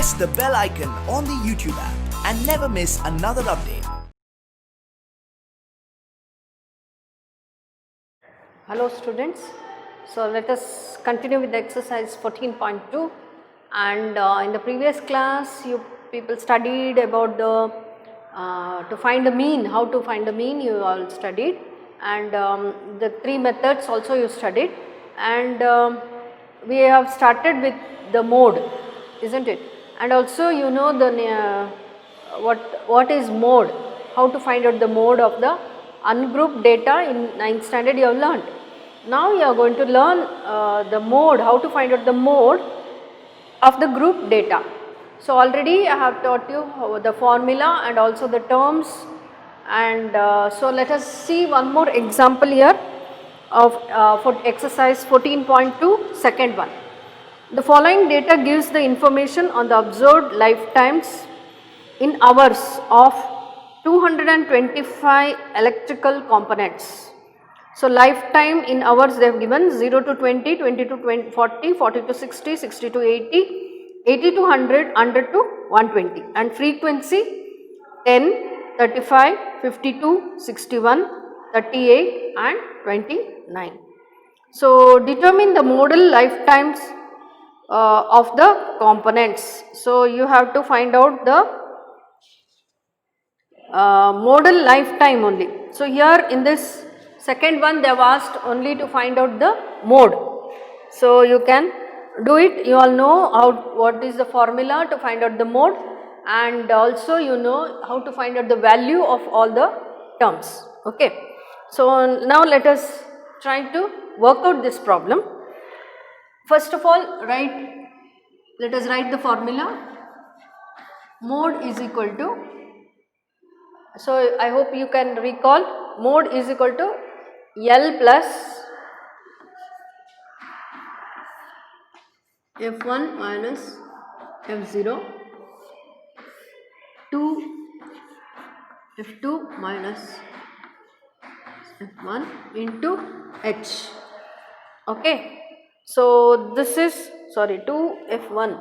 press the bell icon on the YouTube app and never miss another update. Hello students, so let us continue with the exercise 14.2, and in the previous class you people studied about the to find the mean, how to find the mean you all studied, and the three methods also you studied, and we have started with the mode, isn't it? And also you know the what is mode, how to find out the mode of the ungrouped data in 9th standard you have learned. Now you are going to learn the mode, how to find out the mode of the group data. So already I have taught you the formula and also the terms, and so let us see one more example here of for exercise 14.2, second one. The following data gives the information on the observed lifetimes in hours of 225 electrical components. So lifetime in hours they have given 0 to 20, 20 to 20, 40, 40 to 60, 60 to 80, 80 to 100, 100 to 120, and frequency 10, 35, 52, 61, 38 and 29. So determine the modal lifetimes of the components. So you have to find out the modal lifetime only. So here in this second one they have asked only to find out the mode. So you can do it, you all know what is the formula to find out the mode, and also you know how to find out the value of all the terms. Okay. So now let us try to work out this problem. First of all, let us write the formula. Mode is equal to, so I hope you can recall, mode is equal to L plus F1 minus F0 to F2 minus F1 into H. Okay. So this is, sorry, 2F1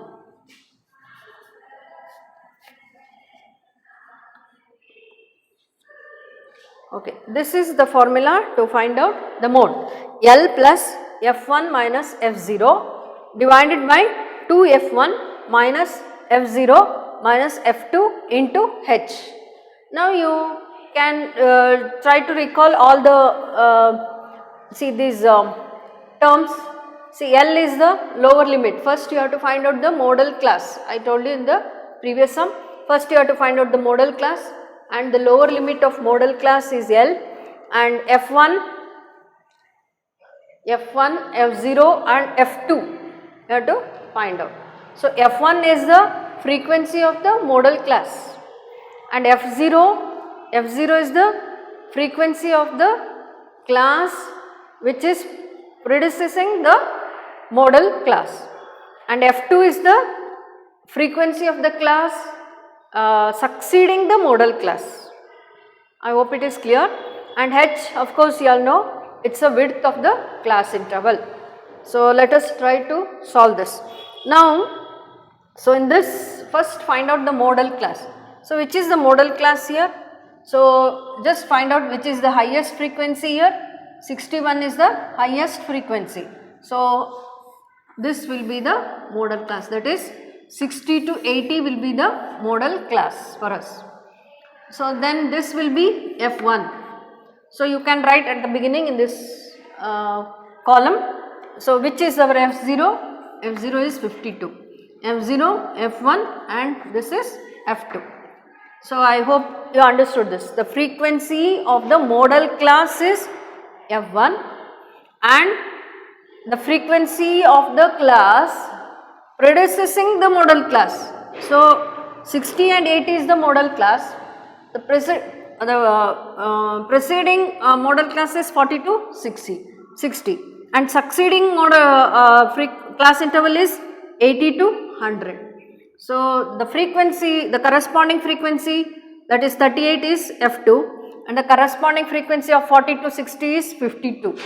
okay, this is the formula to find out the mode. L plus F1 minus F0 divided by 2F1 minus F0 minus F2 into H. Now you can try to recall all the see these terms. See, L is the lower limit. First you have to find out the modal class. I told you in the previous sum. First you have to find out the modal class, and the lower limit of modal class is L, and F1, F0 and F2 you have to find out. So F1 is the frequency of the modal class, and F0 is the frequency of the class which is predecessing the modal class, and F2 is the frequency of the class succeeding the modal class. I hope it is clear. And H, of course you all know, it is a width of the class interval. So let us try to solve this. Now, so in this, first find out the modal class. So which is the modal class here? So just find out which is the highest frequency here. 61 is the highest frequency. So this will be the modal class, that is 60 to 80 will be the modal class for us. So then this will be F1. So you can write at the beginning in this column. So which is our F0? F0 is 52. F0, F1 and this is F2. So I hope you understood this. The frequency of the modal class is F1 and the frequency of the class predecessing the modal class. So 60 and 80 is the modal class. The preceding modal class is 40 to 60 and succeeding modal class interval is 80 to 100. So the frequency, the corresponding frequency, that is 38 is F2 and the corresponding frequency of 40 to 60 is 52.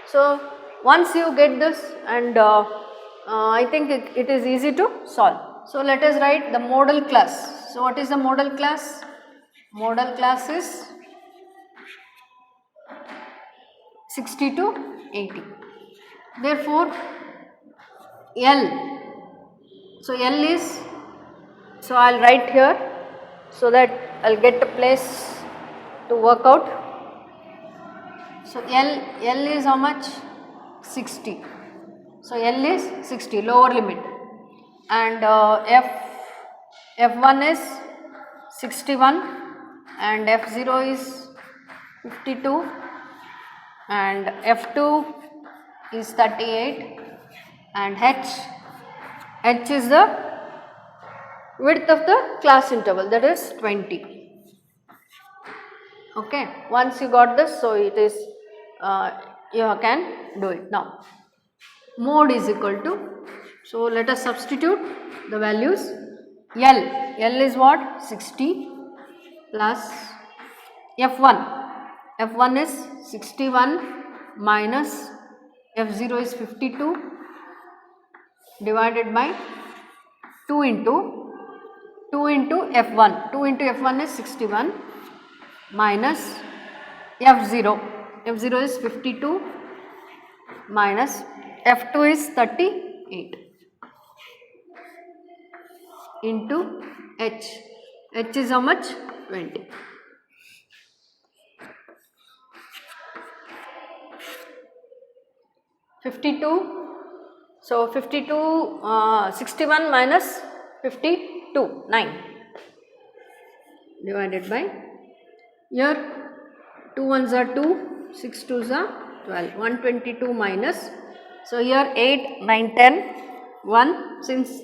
So once you get this, and I think it is easy to solve. So let us write the modal class. So what is the modal class? Modal class is 60 to 80. Therefore L, so L is, so I will write here so that I will get a place to work out. So L is how much? 60. So L is 60, lower limit, and F1 is 61 and F0 is 52 and F2 is 38 and H is the width of the class interval, that is 20. Okay, once you got this, so it is you can do it. Now mode is equal to, so let us substitute the values. L is what? 60 plus F1 is 61 minus F0 is 52 divided by 2 into F1. 2 into F1 is 61 minus F0 is 52 minus F2 is 38 into H is how much? 20. So 61 minus 52, 9 divided by, here 2 ones are 2, 6 twos are 12, 122 minus, so here 8, 9, 10, 1, since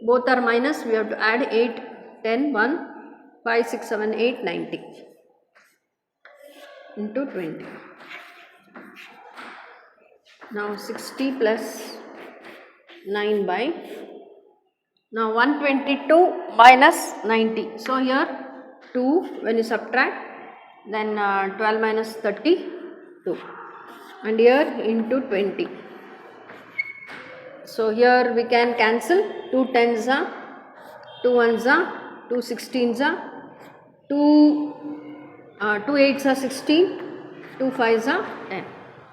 both are minus we have to add 8, 10, 1, 5, 6, 7, 8, 90 into 20. Now 60 plus 9 by, now 122 minus 90. So here 2 when you subtract, then 12 minus 32 and here into 20. So here we can cancel 2 tens are, 2 ones are, 2 16s are, 2 8s are 16, 2 5s are 10.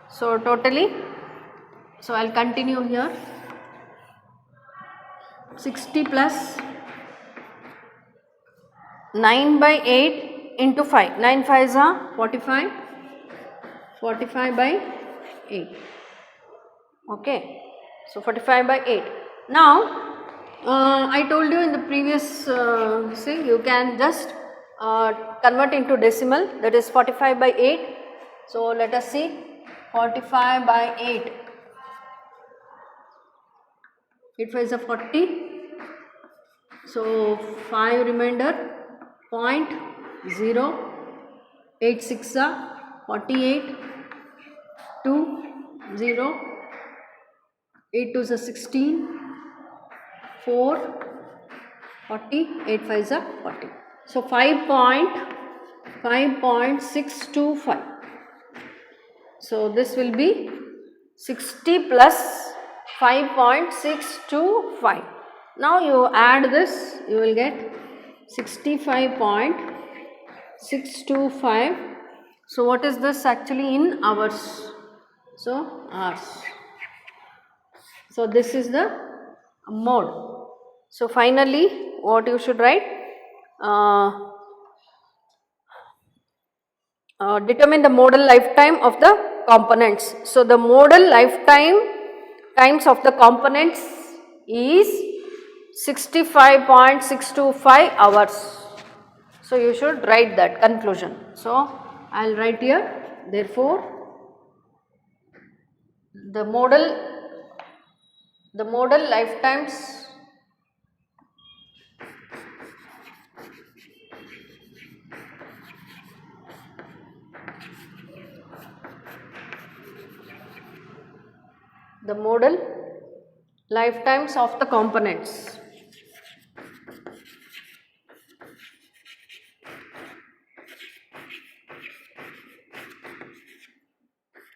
So totally, so I will continue here. 60 plus 9 by 8 into 5, 9 5s are 45, 45 by 8. Okay, so 45 by 8. Now I told you in the previous thing, you can just convert into decimal, that is 45 by 8. So let us see, 45 by 8, 8 5 is a 40, so 5 remainder, 0.0, 8 6 are 48, 2 0, 8 2 is a 16, 4 40, 8 5 is a 40. So 5.625. So this will be 60 plus 5.625. Now you add this, you will get 65.625. So what is this actually in hours? So hours. So this is the mode. So finally what you should write? Determine the modal lifetime of the components. So the modal times of the components is 65.625 hours. So you should write that conclusion. So I will write here, therefore the modal lifetimes of the components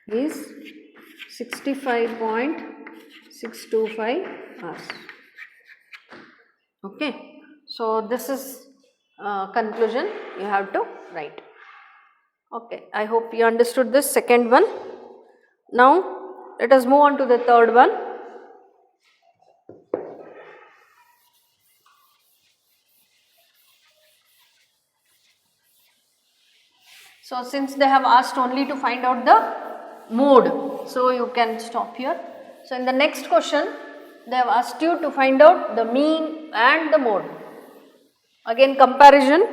is 65.625 hours. Okay. So, this is conclusion you have to write. Okay, I hope you understood this second one. Now, let us move on to the third one. So, since they have asked only to find out the mode, so you can stop here. So, in the next question, they have asked you to find out the mean and the mode. Again, comparison.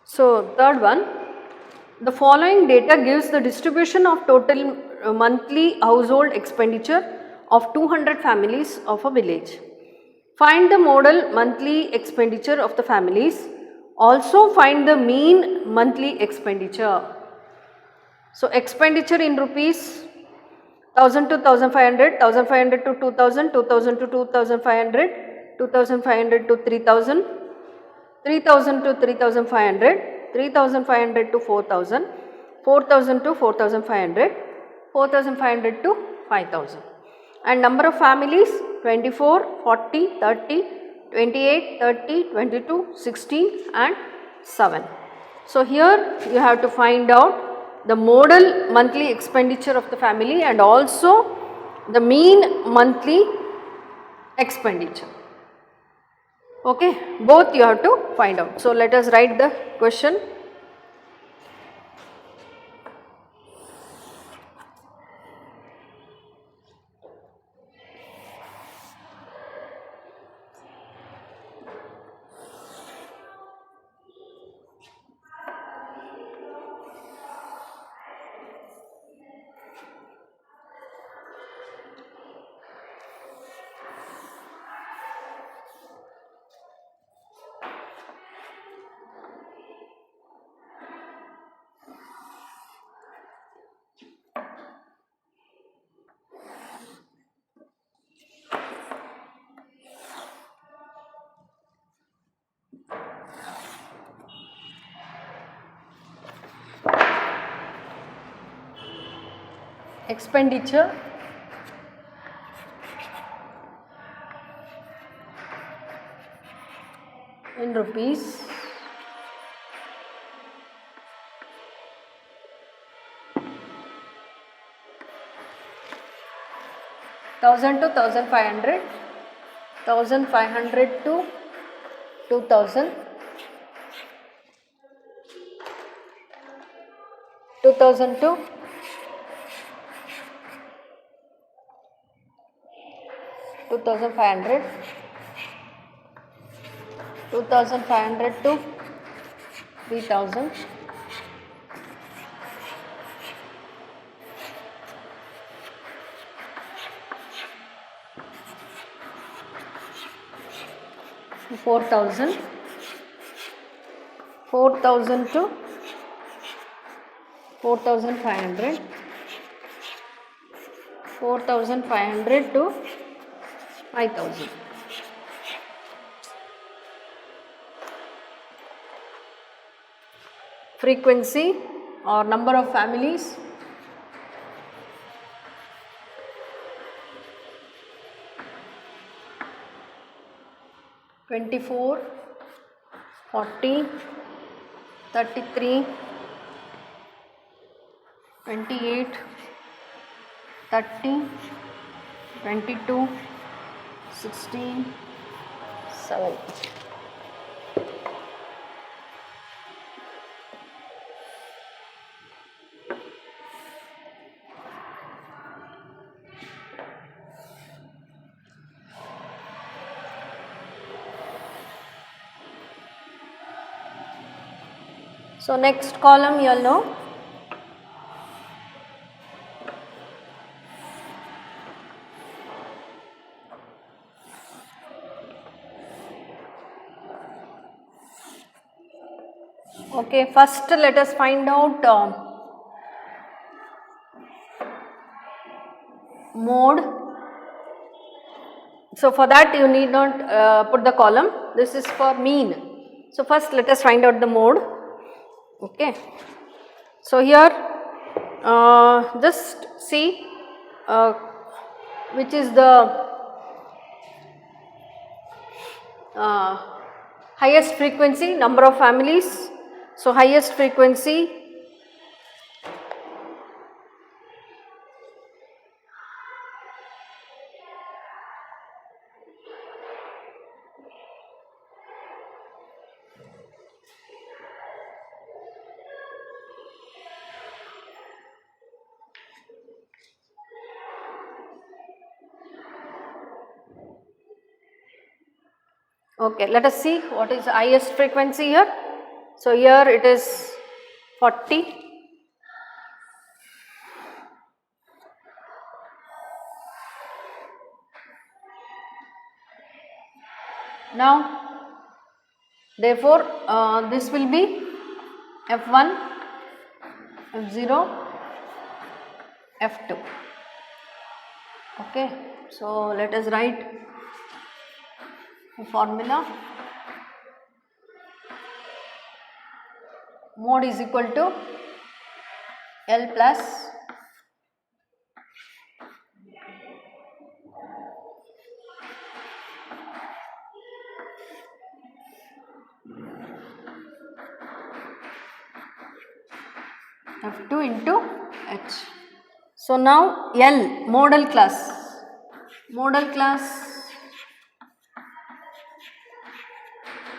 So, third one, the following data gives the distribution of total monthly household expenditure of 200 families of a village. Find the modal monthly expenditure of the families. Also find the mean monthly expenditure. So, expenditure in rupees 1000 to 1500, 1500 to 2000, 2000 to 2500, 2500 to 3000, 3000 to 3500, 3500 to 4000, 4000 to 4500, 4500 to 5000. And number of families 24, 40, 30, 28, 30, 22, 16 and 7. So, here you have to find out the modal monthly expenditure of the family and also the mean monthly expenditure. Okay, both you have to find out. So, let us write the question. Expenditure in rupees, thousand to 1500, 1500 to 2000, 2000 to 2500, 2500 to 3000, 4000, 4000 to 4500, 4500 to 5000. Frequency or number of families, (24), (40), (33), (28), (30), (22), (16), (7). So next column you all know. Okay, first let us find out mode. So for that you need not put the column, this is for mean. So first let us find out the mode. Okay. So here just see which is the highest frequency, number of families. So highest frequency okay, let us see what is the highest frequency here. So here it is 40. Now therefore this will be F1, F0, F2. Okay, so let us write the formula. Mode is equal to L plus F2 into H. So now L, modal class. Modal class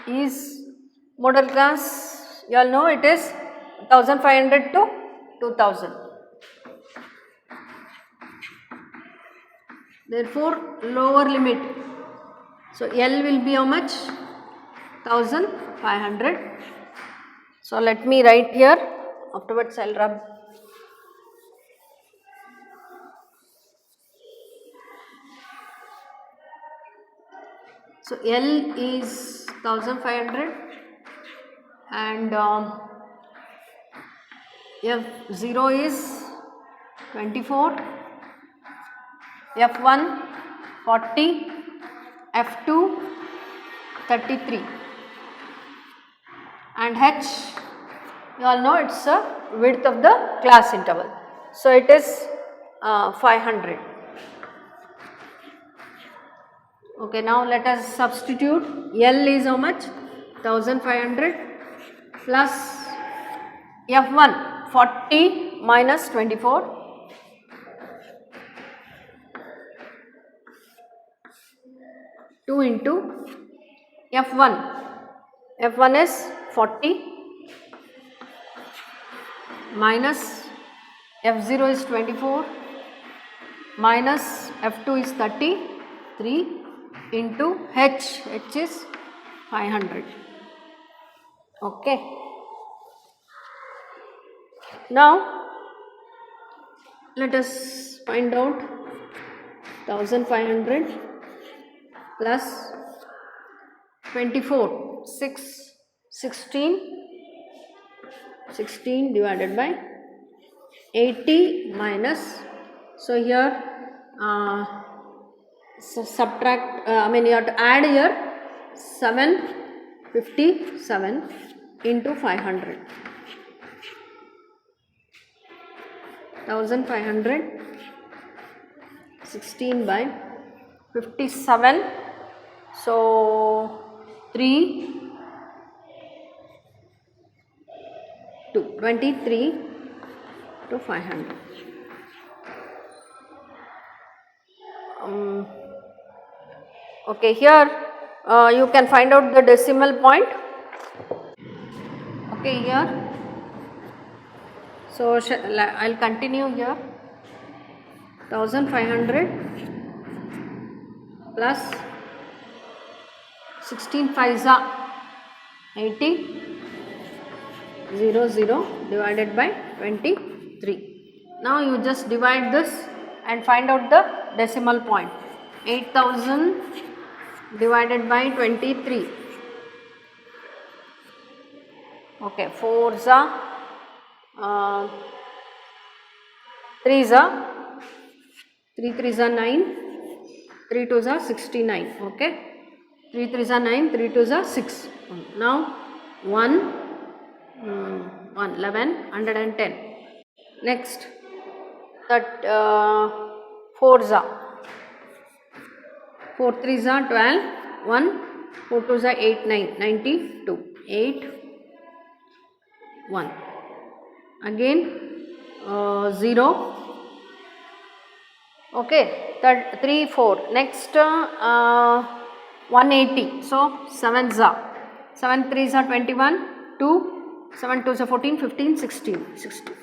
is, modal class you all know it is 1500 to 2000. Therefore lower limit. So L will be how much? 1500. So let me write here, afterwards I will rub. So L is 1500 and F0 is 24, F1 40, F2 33 and H you all know it's a width of the class interval. So it is 500. Okay, now let us substitute. L is how much? 1500 plus F1 40 minus 24 2 into F1 is 40 minus F0 is 24 minus F2 is 33 into H is 500. Okay. Now let us find out 1500 plus 24, 16 divided by 80 minus, so here so subtract you have to add here 757 into 500. 1500 16 by 57, so 3 to 23 to 500. Okay, here you can find out the decimal point. Okay, here, so I will continue here. 1500 plus 16 5s are 80 0 0 divided by 23. Now you just divide this and find out the decimal point. 8000 divided by 23. Okay, 4s are 3s are 3 3s are 9, 3 2s are 69. Okay, 3 3s are 9, 3 2s are 6. Now 1 11 110. Next that 4s are 4 3s are 12, 1 4 2s are 8 9 92 8 1. Again 0. Okay, that 3 4. Next 180. So 7s are 7 3s are 21, 2 7 2s are 14 15 16 16.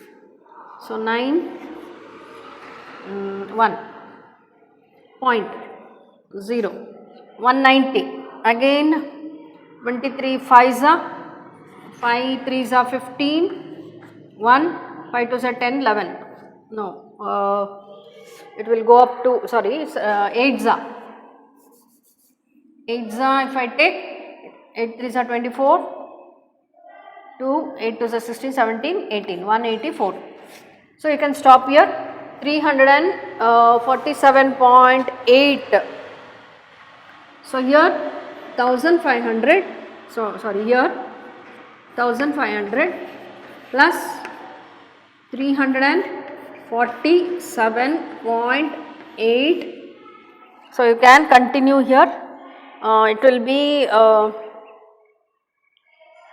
So 9 1 point 0 190. Again 23 5s are 5 3s are 15, 1 5 2s are 10 11. No, it will go up to 8s are 8s are, if I take 8 3s are 24, 2 8 2s are 16 17 18 184. So you can stop here. 347.8. So here 1500, here 1500 plus 347.8. So you can continue here. It will be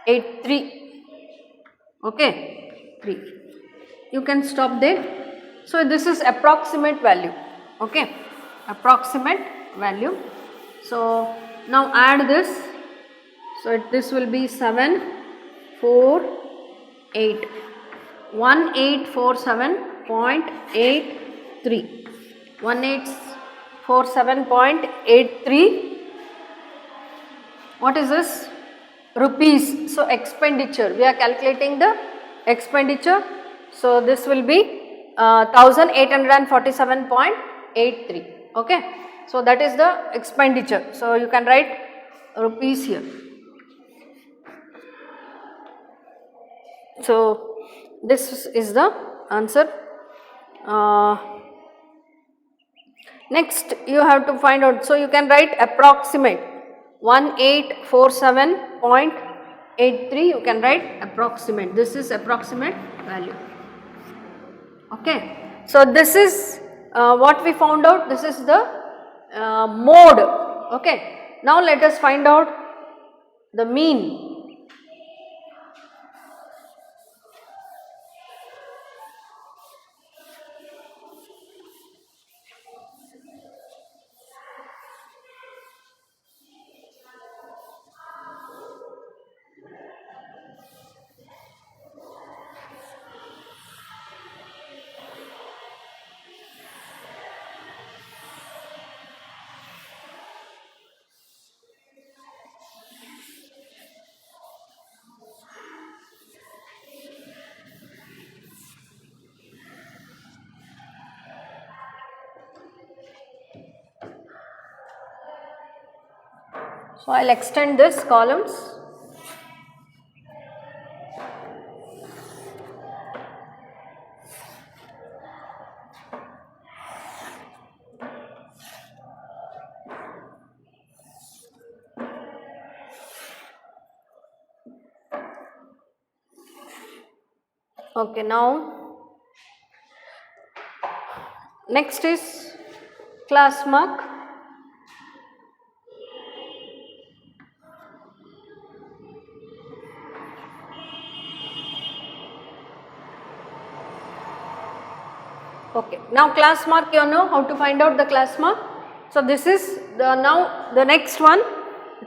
83. Okay, 3. You can stop there. So this is approximate value. Okay, approximate value. So now add this. So this will be 7 4 8 1847.83 1847.83. What is this? Rupees. So expenditure, we are calculating the expenditure. So this will be 1847.83. Okay, so that is the expenditure. So you can write rupees here. So this is the answer. Next you have to find out. So you can write approximate 1847.83. you can write approximate. This is approximate value. Okay, so this is what we found out. This is the mode. Okay, now let us find out the mean. So I will extend this columns. Okay, now next is class mark. Okay, now class mark, you know how to find out the class mark. So this is now the next one,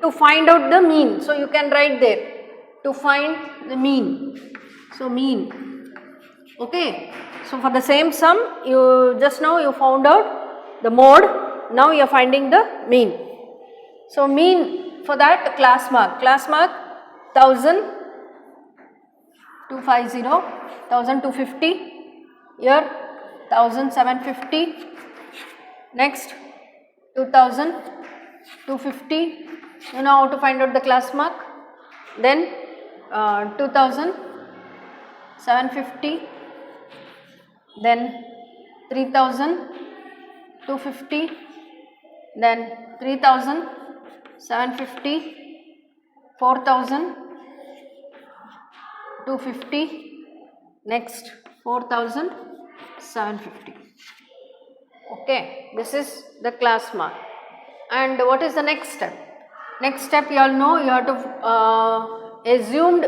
to find out the mean. So you can write there, to find the mean. So mean. Okay, so for the same sum, you just now you found out the mode. Now you are finding the mean. So mean, for that class mark 1000 250, 1250, here 1750, next 2250, you know how to find out the class mark, then 2750, then 3250, then 3750, 4250, next 4750. Okay, this is the class mark. And what is the next step? Next step, you all know you have to assumed.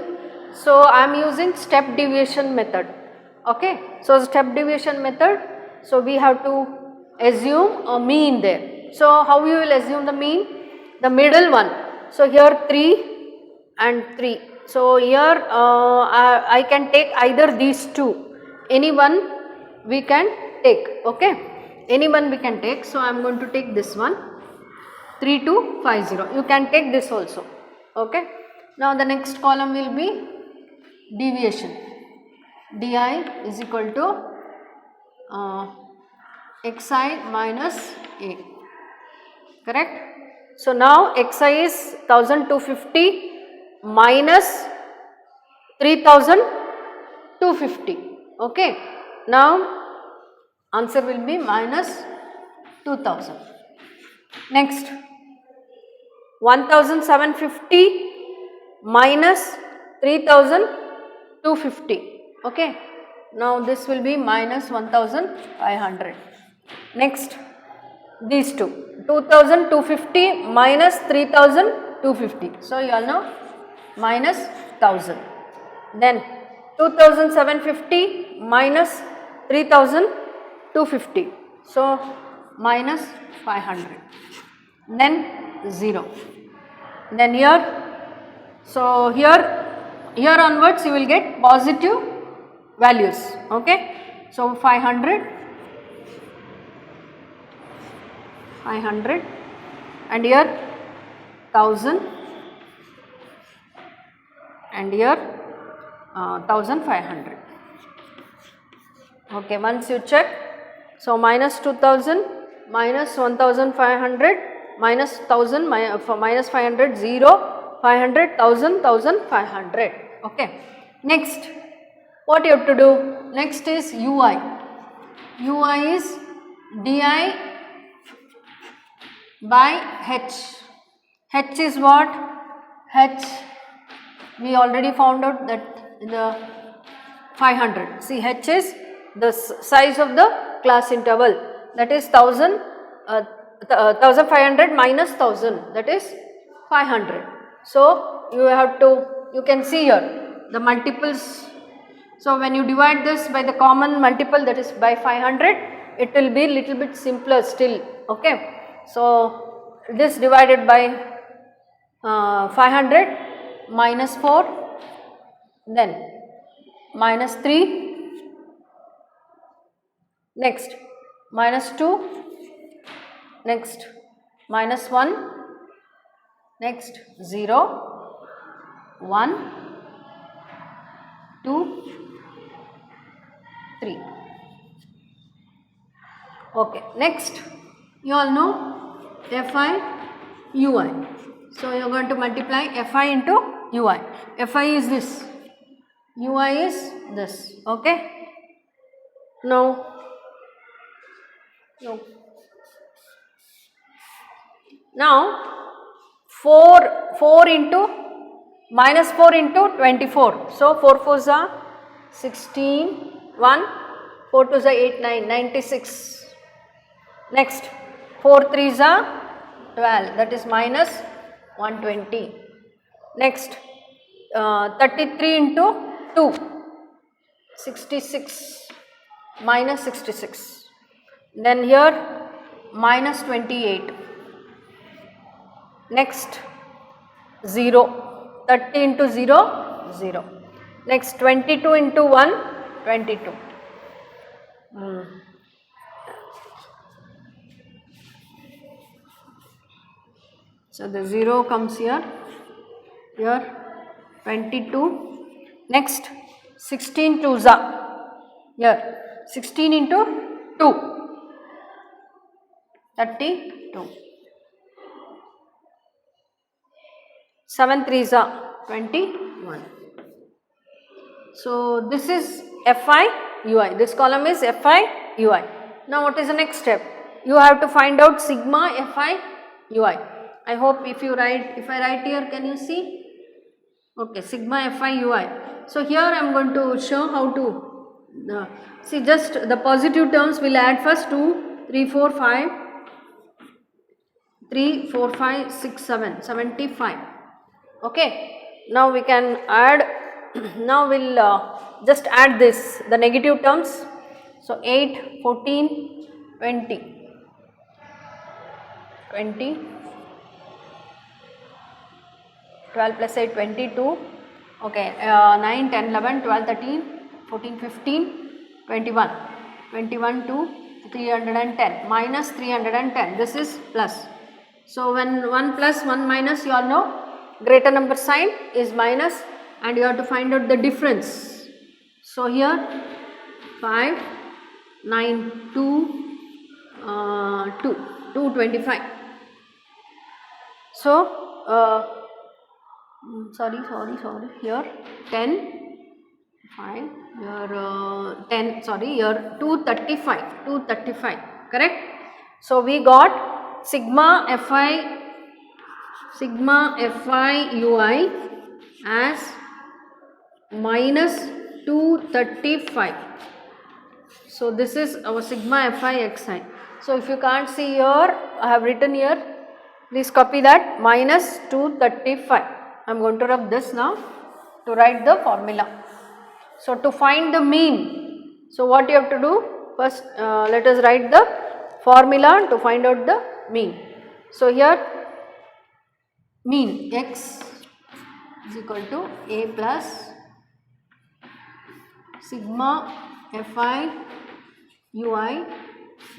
So I am using step deviation method. Okay, so step deviation method. So we have to assume a mean there. So how you will assume the mean? The middle one. So here 3 and 3. So here I can take either these two. Any one we can take. Okay, any one we can take. So I am going to take this one. 3250. You can take this also. Okay. Now the next column will be deviation. Di is equal to xi minus a. Correct. So now xi is 1250 minus 3250. Okay. Now answer will be minus 2000. Next 1750 minus 3250. Okay. Now this will be minus 1500. Next these two, 2250 minus 3250. So you all know minus 1000. Then 2750 minus 3250. So minus 500. Then 0. Then here, so here onwards you will get positive values. Okay. So 500 and here 1000 and here 1500. Okay, once you check, so minus 2000 minus 1500 minus 1000 minus 500 0 500 1000 1500. Okay. Next what you have to do? Next is ui. Ui is di by h. H is what? H we already found out that the 500. See, h is the size of the class interval, that is 1500 minus 1000, that is 500. So you have to, you can see here the multiples. So when you divide this by the common multiple, that is by 500, it will be little bit simpler still. Okay. So this divided by 500 minus 4, then minus 3, next minus 2, next minus 1, next 0, 1, 2, 3. Okay. Next you all know Fi ui. So you are going to multiply Fi into ui. Fi is this, ui is this. Okay. Now now 4 into minus 4 into 24. So 4 4s are 16, 1, 4 2s are 8, 9, 96. Next 4 3s are 12, that is minus 120. Next 33 into 2, 66, minus 66. Then here minus 28. Next 0, 30 into 0, 0. Next 22 into 1, 22. So the 0 comes here, 22. Next 16 2s are here 16 into 2 32, 7 3s are 21. So this is Fi ui, this column is Fi ui. Now what is the next step? You have to find out sigma Fi ui. I hope if I write here, can you see? Okay, sigma Fi ui. So here I am going to show how to see, just the positive terms will add first 2, 3, 4, 5, 3, 4, 5, 6, 7, 75. Okay, now we can add, now we will just add this, the negative terms. So 8, 14, 20, 20, 12 plus 8, 22, okay, 9, 10, 11, 12, 13, 14, 15, 21, 21 to 310, minus 310, this is plus. So when 1 plus 1 minus, you all know greater number sign is minus and you have to find out the difference. So here 5, 9, 2, 225. So sorry, here 10, 5, here 10, sorry, here 235, correct? So we got sigma Fi ui as minus 235. So this is our sigma Fi xi. So if you can't see here, I have written here, please copy that, minus 235. I am going to rub this now to write the formula. So to find the mean, so what you have to do, first let us write the formula to find out the mean. So here mean x is equal to a plus sigma Fi ui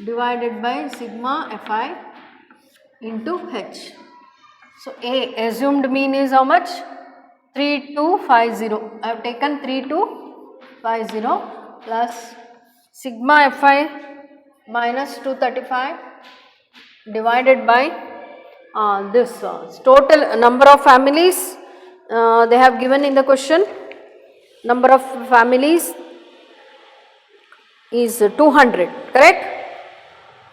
divided by sigma Fi into h. So a assumed mean is how much? 3250. I have taken 3250 plus sigma Fi minus 235 divided by this total number of families they have given in the question. Number of families is 200, correct?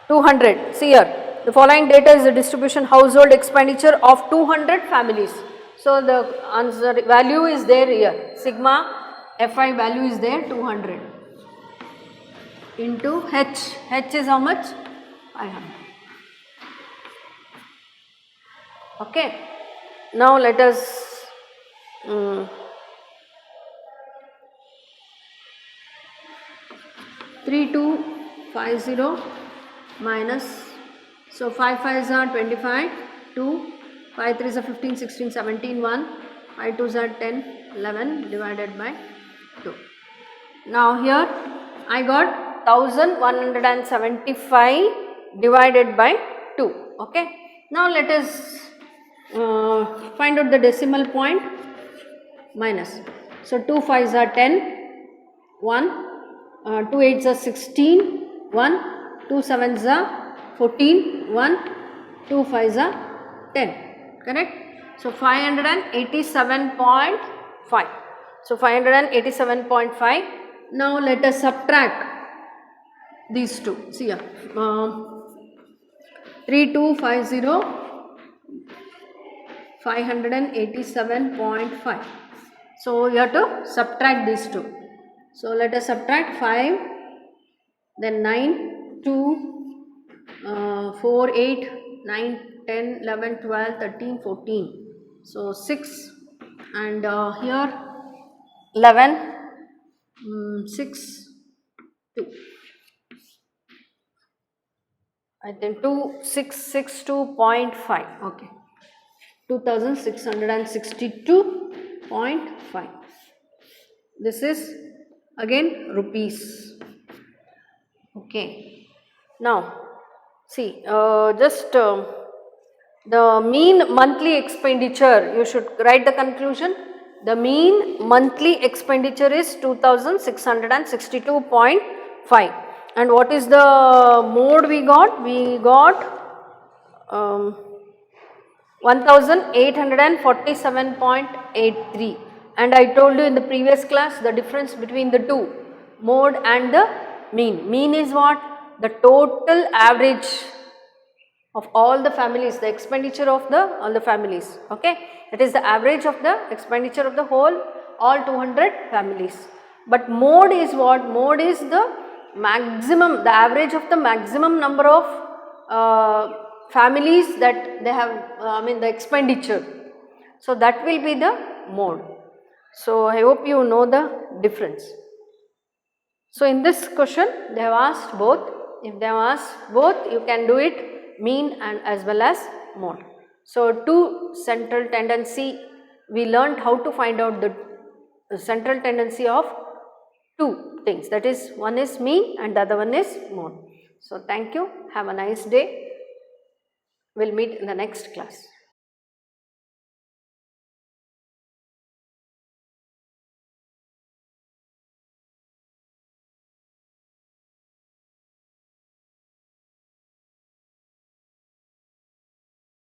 200. See here. The following data is the distribution household expenditure of 200 families. So the answer value is there here. Sigma Fi value is there 200 into h. H is how much? 500. Okay. Now let us 3250 minus, so 5 5s are 25, 2, 5 3s are 15, 16, 17, 1, 5 2s are 10, 11 divided by 2. Now here I got 1175 divided by 2. Okay. Now let us find out the decimal point minus. So 2 5s are 10, 1, 2 8s are 16, 1, 2 7s are 14, 1, 2 5s are 10, correct? So 587.5. So 587.5. Now let us subtract these two. See here, 3250, 587.5. So you have to subtract these two. So let us subtract 5, then 9, 2, 4, 8, 9, 10, 11, 12, 13, 14. So 6 and here 11, 6, 2. I think 2662.5. Okay. 2662.5. This is again rupees. Okay. Now see, just the mean monthly expenditure, you should write the conclusion. The mean monthly expenditure is 2662.5. And what is the mode we got? We got 1847.83. And I told you in the previous class the difference between the two, mode and the mean. Mean is what? The total average of all the families, the expenditure of all the families, okay. It is the average of the expenditure of the whole, all 200 families. But mode is what? Mode is the maximum, the average of the maximum number of families that they have, the expenditure. So that will be the mode. So I hope you know the difference. So in this question they have asked both. If they have asked both, you can do it mean and as well as mode. So to central tendency, we learned how to find out the central tendency of two things, that is, one is mean and the other one is mode. So thank you, have a nice day, we will meet in the next class.